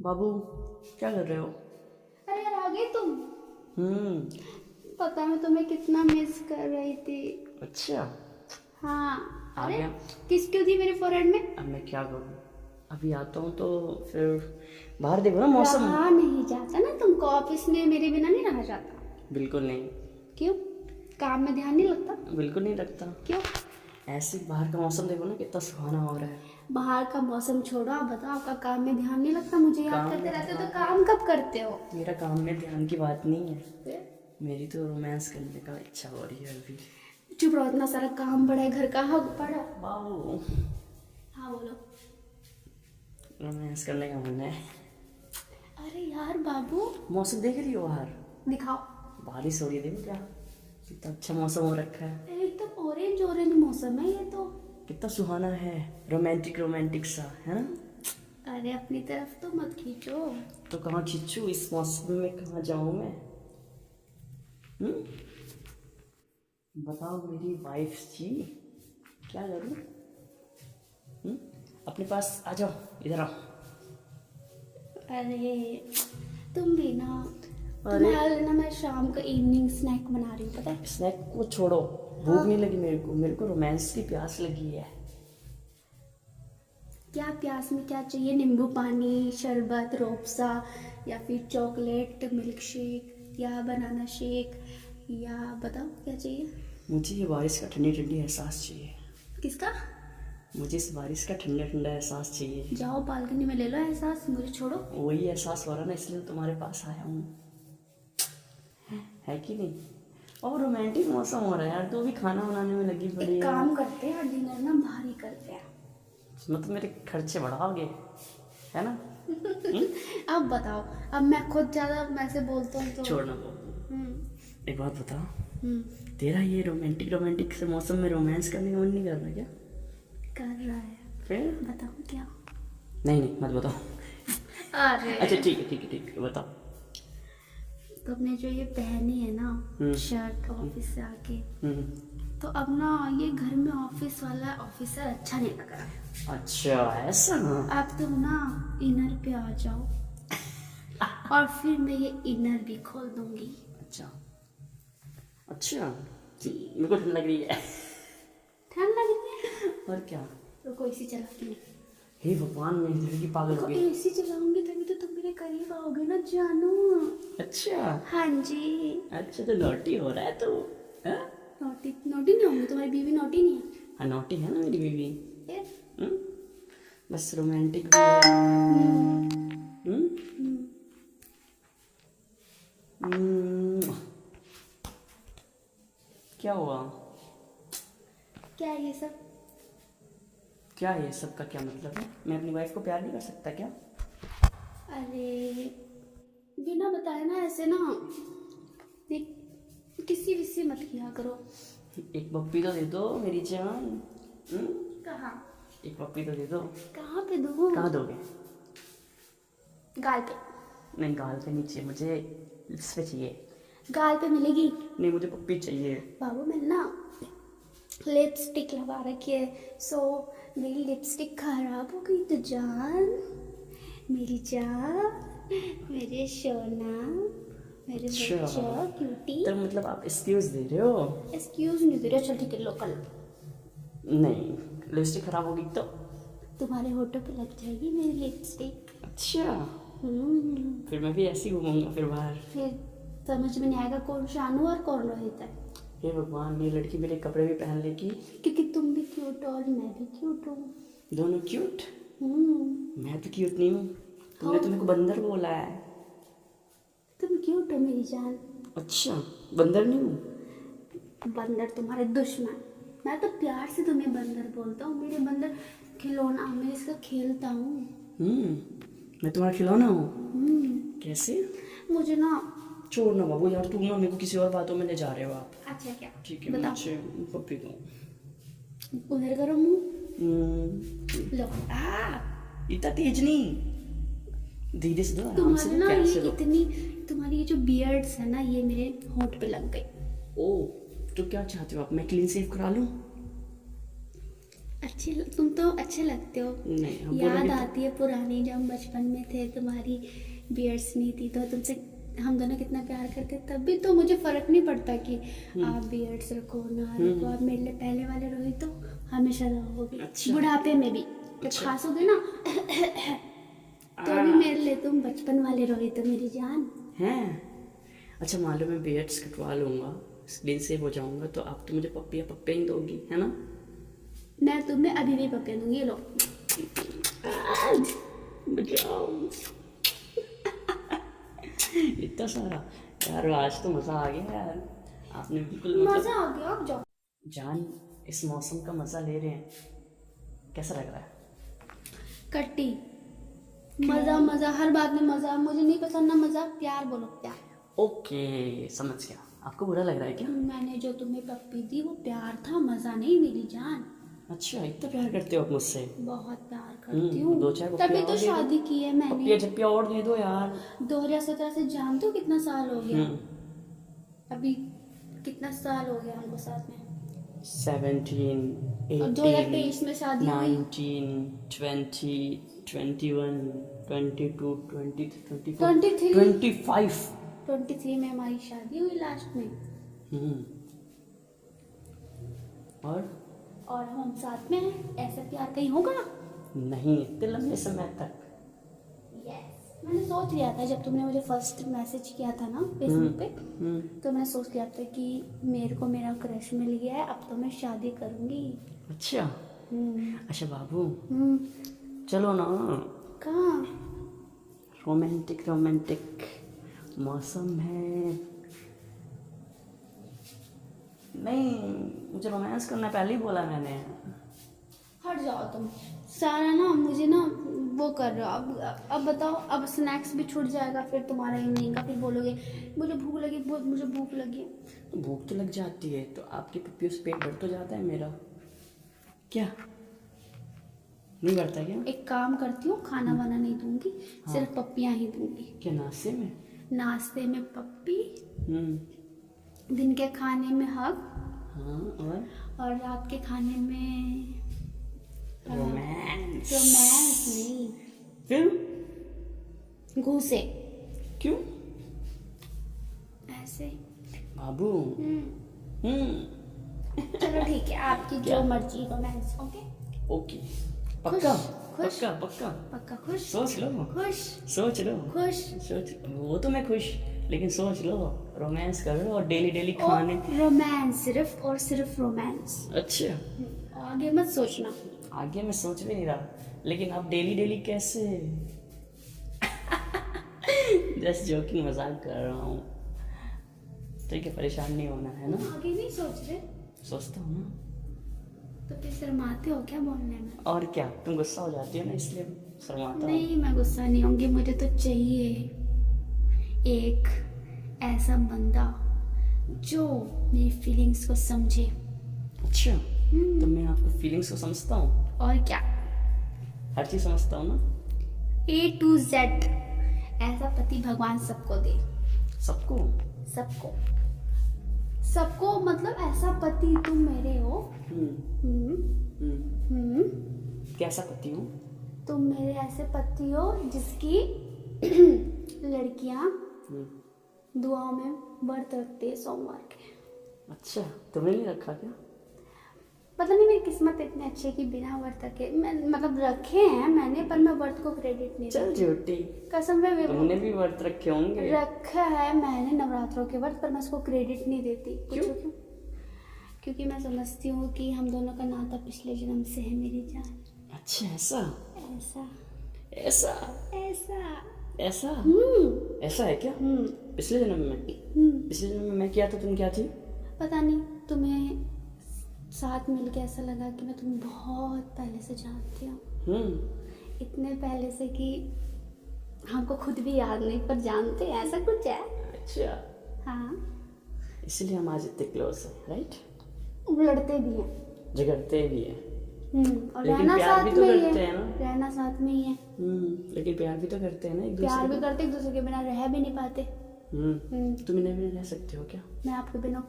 बाबू, क्या कर रहे हो? अरे यार, आ गए तुम। हम्म। पता मैं तुम्हें कितना मिस कर रही थी। अच्छा। हाँ, आ अरे गया। किस क्यों थी मेरे फोrehead में। अब मैं क्या करूँ? अभी आता हूँ तो फिर बाहर देखो ना मौसम। रहा नहीं जाता ना, तुमको ऑफिस में मेरे बिना नहीं रहा जाता। बिल्कुल नहीं। क्यों? काम में ध्यान नहीं लगता? बिल्कुल नहीं लगता। क्यों? ऐसे बाहर का मौसम देखो ना, कितना सुहाना हो रहा है। बाहर का मौसम छोड़ो, आप बताओ, आपका काम में ध्यान नहीं लगता? मुझे याद काम करते में रहते हो, तो ध्यान, काम कब करते हो? मेरा काम में ध्यान की बात नहीं है। फिर? मेरी तो रोमांस करने का इच्छा हो रही है अभी। चुप रहो, इतना सारा काम पड़ा है घर का। हाँ, पढ़ो। बाबू, हाँ बोलो। रोमांस करने का मन है। अरे यार बाबू, मौसम देख रही हो बाहर? दिखाओ। बारिश हो रही है, देखो क्या कितना अच्छा मौसम हो रखा है। एकदम ऑरेंज ऑरेंज मौसम है ये तो। कितना सुहाना है, रोमांटिक रोमांटिक सा है ना। अरे अपनी तरफ तो मत खींचो। तो कहाँ खींचूं इस मौसम में, कहाँ जाऊं मैं? हम्म? बताओ मेरी वाइफ जी, क्या करूं? हम्म? अपने पास आ जाओ, इधर आओ। अरे तुम भी ना, अरे तुम्हारे लिए ना मैं शाम का इवनिंग स्नैक बना रही हूँ, पता है? स्नैक को छोड़ो, भूख नहीं लगी मेरे को रोमांस की प्यास लगी है। क्या प्यास में क्या चाहिए? नींबू पानी, शरबत, रूअफ़ज़ा, या फिर चॉकलेट मिल्क शेक, या बनाना शेक, या बताओ क्या चाहिए? मुझे ये बारिश का ठंडी ठंडी एहसास चाहिए। किसका? मुझे इस बारिश का ठंडा ठंडा एहसास चाहिए। जाओ बालकनी में ले लो एहसास, मुझे छोड़ो। वही एहसास हो रहा ना, इसलिए तुम्हारे पास आया हूँ, है कि नहीं? और रोमांटिक मौसम हो रहा है यार, तू भी खाना बनाने में लगी पड़ी एक है। काम करते हैं, डिनर ना बाहर ही करते हैं। मतलब मेरे खर्चे बढ़ाओगे, है ना? अब बताओ, अब मैं खुद ज़्यादा वैसे बोलता हूँ तो। छोड़ना बाबू, हम्म। एक बात बता, हम्म। तेरा ये रोमांटिक रोमांटिक से मौसम में रोमांस करने का मन नहीं कर रहा क्या? कर रहा है। फिर? बताओ क्या? नहीं नहीं, मत बताओ। अरे अच्छा ठीक है ठीक है ठीक है, बताओ। तुमने जो ये पहनी है ना हम्म। शर्ट ऑफिस से आके, हम्म। तो अब ना ये घर में ऑफिस वाला ऑफिसर अच्छा नहीं लग रहा। अच्छा ऐसा ना। अब तुम ना इनर पे आ जाओ, और फिर मैं ये इनर भी खोल दूंगी। अच्छा अच्छा, मेरे को ठंड लग रही है। ठंड लग रही है? और क्या? रुको, एसी चलाती हूँ। हे भगवान, मेरी लड़की पागल हो रुको, गई। एसी चलाऊंगी तभी तो तुम मेरे करीब आओगे ना जानू। अच्छा हाँ जी। अच्छा, तो नोटी हो रहा है तू, हाँ? नोटी नोटी नहीं होंगी, तुम्हारी बीवी नोटी नहीं है। हाँ नोटी है ना मेरी बीवी। फिर? हम्म? बस रोमांटिक भी है। हम्म? हम्म। क्या हुआ? क्या है ये सब? क्या है ये सब का क्या मतलब है? मैं अपनी वाइफ को प्यार नहीं कर सकता क्या? अरे बिना बताए ना ऐसे ना, देख, किसी विसी मत किया करो। एक पप्पी तो दे दो मेरी जान। हम्म? कहाँ? एक पप्पी तो दे दो। कहाँ पे दूँ? कहाँ दोगे? गाल पे। नहीं, गाल पे नीचे, मुझे लिप्स पे चाहिए। गाल पे मिलेगी। नहीं, मुझे पप्पी चाहिए। बाबू मैंने ना लिपस्टिक लगा रखी है, सो मेरी लिपस्टिक खराब हो गई तो जान, मेरी जान, मेरे सोना, मेरे अच्छा, बच्चा क्यूटी। तो मतलब आप एक्सक्यूज दे रहे हो? एक्सक्यूज नहीं दे रहा, चल ठीक है, लोकल। नहीं, लिपस्टिक खराब होगी तो? तुम्हारे होठों पे लग जाएगी मेरी लिपस्टिक। अच्छा, फिर मैं भी ऐसे ही घूमूंगा फिर बाहर। फिर समझ में नहीं आएगा कौन शानू और कौन रोहित है। हे भगवान, ये लड़की मेरे कपड़े भी पहन लेगी। क्योंकि तुम भी क्यूट हो और मैं भी क्यूट हूँ। दोनों क्यूट? हम्म। मैं तो क्यूट नहीं हूँ, तुमने तो मेरे को बंदर बोला है। तुम क्यूट हो मेरी जान। अच्छा, बंदर नहीं हूँ? बंदर तुम्हारे दुश्मन। मैं तो प्यार से तुम्हें बंदर बोलता हूँ, मेरे बंदर खिलौना, मैं इसका खेलता हूँ। मैं तुम्हारा खिलौना हूँ? कैसे? मुझे ना। छोड़ना बाबू यार, तुम ना मेरे को किसी और बातों में ले जा रहे हो आप। अच्छा क्या? ठीक है, बताओ। मुझे पप्पी दो। उधर करो मुंह। लो। इतना तेज नहीं, धीरे से दो, आराम से तुम्हारे दो, ना प्यार ये से दो। इतनी, तुम्हारी ये जो बियर्ड्स है ना, ये मेरे होंठ पे लग गई। ओ, तो क्या चाहते हो आप, मैं क्लीन शेव करा लूँ? तुम तो अच्छे लगते हो। नहीं, हम याद बोलेंगे आती है पुरानी, जब हम बचपन में थे, तुम्हारी बियर्ड्स नहीं थी तो तुमसे हम दोनों कितना प्यार करते, तब भी तो मुझे फर्क नहीं पड़ता कि आप बियर्ड्स रखो ना रखो। आप मेरे लिए पहले वाले रोहित तो हमेशा रहोगे। अच्छा। बुढ़ापे में भी जब अच्छा। खांसोगे ना तो भी मेरे लिए तुम बचपन वाले रोहित हो मेरी जान। हैं। अच्छा, मान लो मैं बियर्ड्स कटवा लूँगा, दिन से हो जाऊंगा, तो आप तो मुझे पप्पी पप्पे ही दोगी, है ना? मैं तुम्हें अभी भी पकड़ दूंगी, ये लो। बचाओ। इतना सारा यार, आज तो मज़ा आ गया यार। आपने बिल्कुल मजा आ गया। आप जाओ। जान, इस मौसम का मज़ा ले रहे हैं, कैसा लग रहा है? कट्टी मजा मजा, हर बात में मजा। मुझे नहीं पसंद ना मजा, प्यार बोलो प्यार। ओके, समझ गया। आपको बुरा लग रहा है क्या? मैंने जो तुम्हें पप्पी दी वो प्यार था, मजा नहीं मेरी जान। अच्छा, इतना प्यार करते हो आप मुझसे? बहुत प्यार करती हूँ, 2-4 पप्पियाँ तभी और तो दे दो। शादी की है मैंने। पप्पियाँ झप्पियाँ और दे दो यार। 2017 से जानते हो कितना साल हो गया? हम्म, अभी कितना साल हो गया हमको साथ में? 17, और 18, 2023 में शादी हुई। 19, 20, 21, 22, 23, 24, 23 25। 23 में हमारी शादी हुई लास्ट में। और हम साथ में हैं, ऐसा प्यार कहीं होगा? नहीं, इतने लंबे समय तक। यस, मैंने सोच लिया था जब तुमने मुझे फर्स्ट मैसेज किया था ना फेसबुक पे, तो मैंने सोच लिया था कि मेरे को मेरा क्रश मिल गया है, अब तो मैं शादी करूंगी। अच्छा। अच्छा बाबू, हम्म, चलो ना, कहाँ? रोमांटिक रोमांटिक मौसम है। नहीं, मुझे रोमांस करना पहले ही बोला मैंने। हट जाओ तुम, सारा ना मुझे ना वो कर रहे हो। अब बताओ, अब स्नैक्स भी छूट जाएगा फिर तुम्हारा इवनिंग का। फिर बोलोगे मुझे भूख लगी, मुझे भूख लगी। भूख तो लग जाती है, तो आपकी पप्पियों से पेट भर तो जाता है मेरा, क्या नहीं भरता क्या? एक काम करती हूँ, खाना वाना नहीं दूंगी, सिर्फ पप्पियाँ ही दूंगी। क्या नाश्ते में? नाश्ते में पप्पी, हम्म। दिन के खाने में हग, हाँ, और रात के खाने में रोमांस। रोमांस नहीं, फिर घूसे क्यों ऐसे। बाबू? चलो ठीक है, आपकी क्या? जो मर्जी रोमांस। ओके ओके, पक्का खुश? पक्का पक्का। पक्का खुश? सोच लो, खुश सोच लो, खुश। सोच। वो तो मैं खुश, लेकिन सोच लो, रोमांस करो और डेली डेली खाने। रोमांस, सिर्फ और सिर्फ रोमांस। अच्छा, आगे मत सोचना। आगे मैं सोच भी नहीं रहा, लेकिन आप डेली डेली कैसे? जस्ट जोकिंग, मजाक कर रहा हूँ। ठीक है, परेशान नहीं होना, है ना? आगे नहीं सोच रहे सोचता हूँ ना। तो फिर शर्माते हो क्या बोलने में? और क्या, तुम गुस्सा हो जाती हो ना, इसलिए शर्माता हूँ। नहीं, मैं गुस्सा नहीं होंगी। मुझे तो चाहिए एक ऐसा बंदा जो मेरी फीलिंग्स को समझे। अच्छा, तो मैं आपको फीलिंग्स को समझता हूँ, और क्या, हर चीज समझता हूँ ना। A to Z ऐसा पति भगवान सबको दे। सबको? सबको सबको, मतलब ऐसा पति तुम मेरे हो। हम्म, हम्म, कैसा पति हूँ? तुम मेरे ऐसे पति हो जिसकी लड़कियां दुआओं में व्रत रखती है सोमवार के। अच्छा, तुमने नहीं रखा क्या? पता नहीं, मेरी किस्मत इतनी अच्छी है कि बिना व्रत के मैं, मतलब रखे हैं मैंने, पर मैं व्रत को क्रेडिट नहीं चल देती। झूठी, कसम में तुमने भी व्रत रखे होंगे। रखा है मैंने नवरात्रों के व्रत, पर मैं उसको क्रेडिट नहीं देती। क्यों? क्यों? क्योंकि मैं समझती हूँ कि हम दोनों का नाता पिछले जन्म से है मेरी जान। अच्छा, ऐसा ऐसा ऐसा ऐसा ऐसा ऐसा है क्या? पिछले जन्म में? पिछले जन्म में मैं क्या था, तुम क्या थी? पता नहीं, तुम्हें साथ मिलके ऐसा लगा कि मैं तुम्हें बहुत पहले से जानती हूँ। इतने पहले से कि हमको खुद भी याद नहीं, पर जानते हैं, ऐसा कुछ है। अच्छा, हाँ, इसलिए हम आज इतने क्लोज हैं, राइट? लड़ते भी हैं, झगड़ते भी हैं, और लेकिन रहना प्यार साथ भी तो में ही करते है। हैं ना। रहना साथ में ही है। लेकिन प्यार भी तो करते हैं ना एक प्यार दूसरे भी करते, एक दूसरे के बिना रह भी नहीं पाते। को। तुम इन्हें भी रह सकते हो क्या? मैं आपके बिना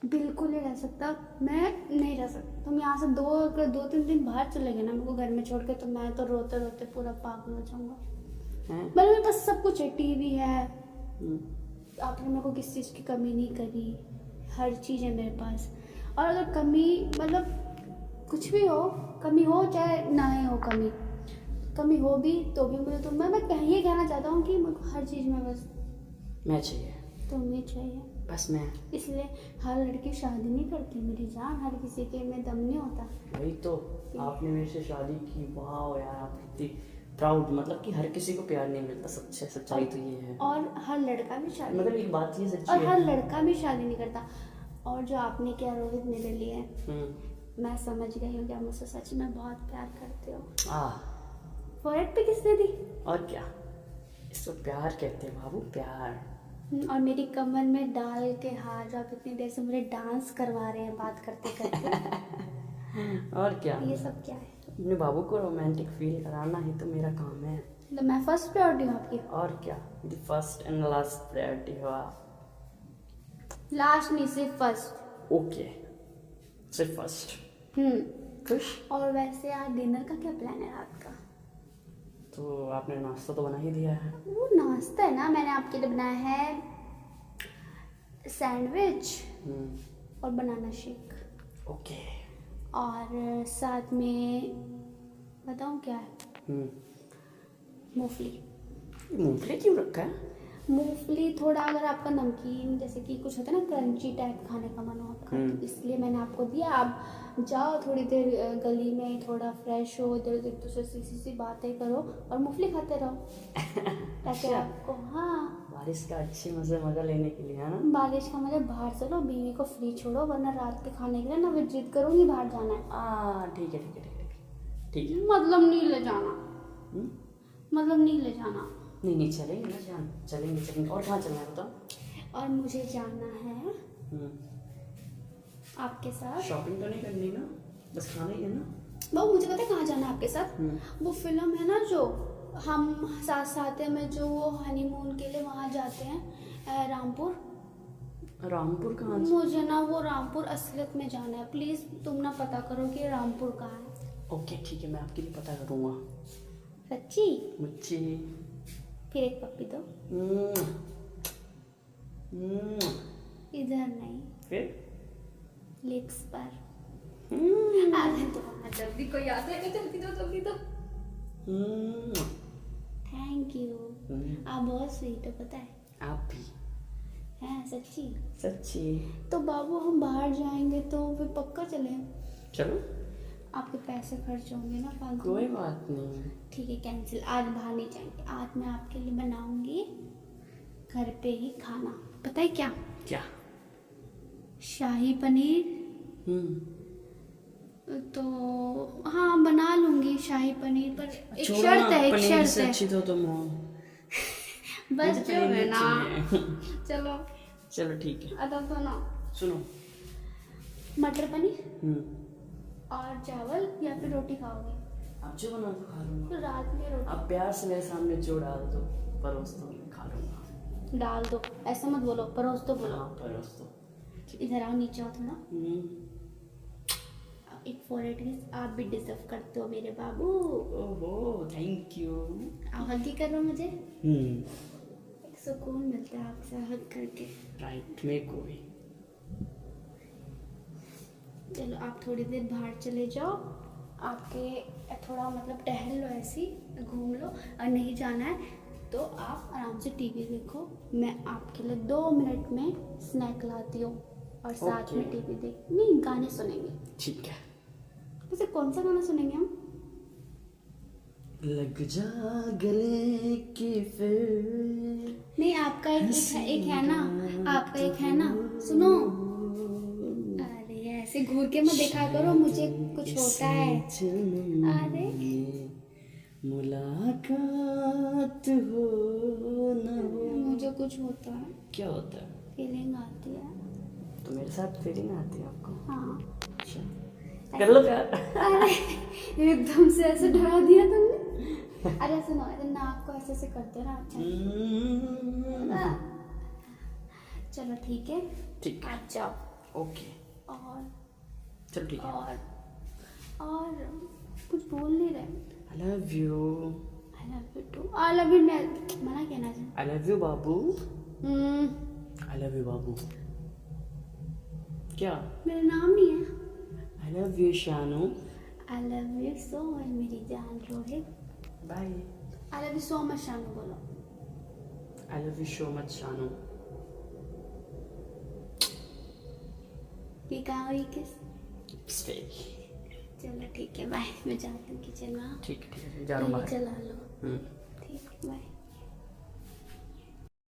बिल्कुल नहीं रह सकता, मैं नहीं रह सकता। तुम यहाँ से अगर 2-3 दिन बाहर चले गए ना मेरे को घर में छोड़ के, तो मैं तो रोते रोते पूरा पागल हो जाऊंगा। हैं? मतलब मेरे पास सब कुछ है, टीवी है, हम्म, आपने मेरे को किसी चीज़ की कमी नहीं करी, हर चीज़ है मेरे पास। और अगर कमी मतलब कुछ भी हो, कमी हो चाहे ना ही हो, कमी हो भी तो भी मुझे तो मैं ये कहना चाहता हूँ कि मेरे को हर चीज़ में बस मैं चाहिए, तुम्हें चाहिए। बस मैं। इसलिए हर लड़की शादी नहीं करती मेरी जान, हर किसी के में दम नहीं होता। वही तो, आपने मेरे से शादी की, वाह यार आप कितनी प्राउड। मतलब कि हर किसी को प्यार नहीं मिलता, सच्चाई तो ये है। और हर लड़का भी शादी, मतलब एक बात ये सच्ची और है। हर लड़का भी शादी नहीं करता। और जो आपने किया रोहित मेरे लिए, मैं समझ गई हूँ कि आप मुझसे सच में बहुत प्यार करते हो। फॉरहेड पे किसने दी? और क्या, इसको प्यार कहते हैं बाबू, प्यार। और मेरी कमर में डाल के हार, जो आप इतनी देर से मुझे डांस करवा रहे हैं बात करते करते। और क्या, ये सब क्या है? अपने बाबू को रोमांटिक फील कराना ही तो मेरा काम है। तो मैं फर्स्ट प्रायोरिटी हूँ आपकी? और क्या, the first and last priority हो आप। लास्ट नहीं, सिर्फ फर्स्ट। ओके, सिर्फ फर्स्ट। खुश? और वैसे आज डिनर का क्या प्लान है रात का? तो आपने नाश्ता तो बना ही दिया है। वो नाश्ता है ना, मैंने आपके लिए बनाया है सैंडविच और बनाना शेक। ओके। और साथ में बताऊँ क्या है? मूंगफली। मूंगफली क्यों रखा है? मूंगफली थोड़ा, अगर आपका नमकीन जैसे कि कुछ होता है ना क्रंची टाइप खाने का मन हो आपका, तो इसलिए मैंने आपको दिया। आप जाओ थोड़ी देर गली में, थोड़ा फ्रेश हो, इधर उधर दूसरे सी बातें करो और मूंगफली खाते रहो। ताकि आपको, हाँ, बारिश का अच्छे मजा लेने के लिए, है ना? बारिश का मजा। बाहर चलो, बीवी को फ्री छोड़ो, वरना रात के खाने के लिए ना फिर जिद करूँगी बाहर जाना है। ठीक है ठीक है ठीक है ठीक है। मतलब नहीं ले जाना, मतलब नहीं ले जाना। नहीं चलेंगे ना जान, चलेंगे। और कहाँ चलना है बताओ? और मुझे जाना है आपके साथ। शॉपिंग तो नहीं करनी ना, बस खाना ही है ना? वो मुझे पता है कहाँ जाना है आपके साथ। वो फिल्म है ना जो हम साथ साथ में, जो वो हनीमून के लिए वहाँ जाते हैं, रामपुर। रामपुर कहाँ? मुझे ना वो रामपुर असलियत में जाना है। प्लीज़ तुम ना पता करो कि रामपुर कहाँ है। ओके ठीक है, मैं आपके लिए पता करूँगा। सच्ची? मुझे फिर एक पप्पी दो। इधर नहीं, फिर लिप्स पर। जल्दी कोई आता है, जल्दी दो। Thank you. आप बहुत स्वीट हो, पता है? आप भी हैं? सच्ची? तो बाबू हम बाहर जाएंगे तो फिर पक्का चले? चलो। आपके पैसे खर्च होंगे ना फालतू। कोई बात नहीं। ठीक है, कैंसिल। आज बाहर नहीं जाएंगे। आज मैं आपके लिए बनाऊंगी घर पे ही खाना। पता है क्या? शाही पनीर। तो हाँ, बना लूंगी शाही पनीर, पर एक शर्त है, पनीर से अच्छी तो तुम हो। बस जो है ना। चलो ठीक है। अब सुनो, मटर पनीर और चावल या फिर रोटी खाओगे? आप जो बना तो खा लूंगा। तो रात में रोटी आप प्यार से मेरे सामने जो डाल दो, परोस दो, मैं खा लूंगा। डाल दो, ऐसा मत बोलो, परोस दो बोलो। हाँ, परोस दो। इधर आओ, नीचे आओ थोड़ा। एक फॉरहेड किस आप भी डिजर्व करते हो मेरे बाबू। ओहो, थैंक यू। आप हग ही करो मुझे। एक सुकून मिलता है आपसे हग करके। राइट, मेरे को भी। चलो आप थोड़ी देर बाहर चले जाओ, आपके थोड़ा मतलब टहल लो, ऐसी घूम लो। और नहीं जाना है तो आप आराम से टीवी देखो। मैं आपके लिए 2 मिनट में स्नैक लाती हूँ और साथ में टीवी नहीं, गाने सुनेंगे। ठीक है। वैसे कौन सा गाना सुनेंगे हम? लग जा गले की फिर। नहीं, आपका एक है ना, आपका एक है ना, सुनो। अरे ऐसे घूर के मत देखा करो, मुझे कुछ होता है। अरे मुलाकात हो न हो, मुझे कुछ होता है। क्या होता है? फीलिंग आती है। तो मेरे साथ फीलिंग आती है आपको? हाँ। अच्छा, कर लो प्यार। अरे एकदम से ऐसे डरा दिया तुमने। अरे सुनो, अरे नाक को ऐसे करते ना। अच्छा चलो ठीक है, ठीक है। आप जाओ। ओके और चलो ठीक है। और कुछ बोल नहीं रहे। I love you. I love you too. I love you मना कहना चाहिए। I love you babu. I love you babu. क्या? मेरा नाम नहीं है। I love you Shanu. I love you so much मेरी जान Rohit. Bye. I love you so much Shanu बोलो। I love you so much Shanu. ये कहाँ हुई किस? स्टेक। चलो ठीक है बाय। मैं जाती हूँ किचन में। ठीक है जा रहा हूँ बाहर। चला लो। ठीक है बाय।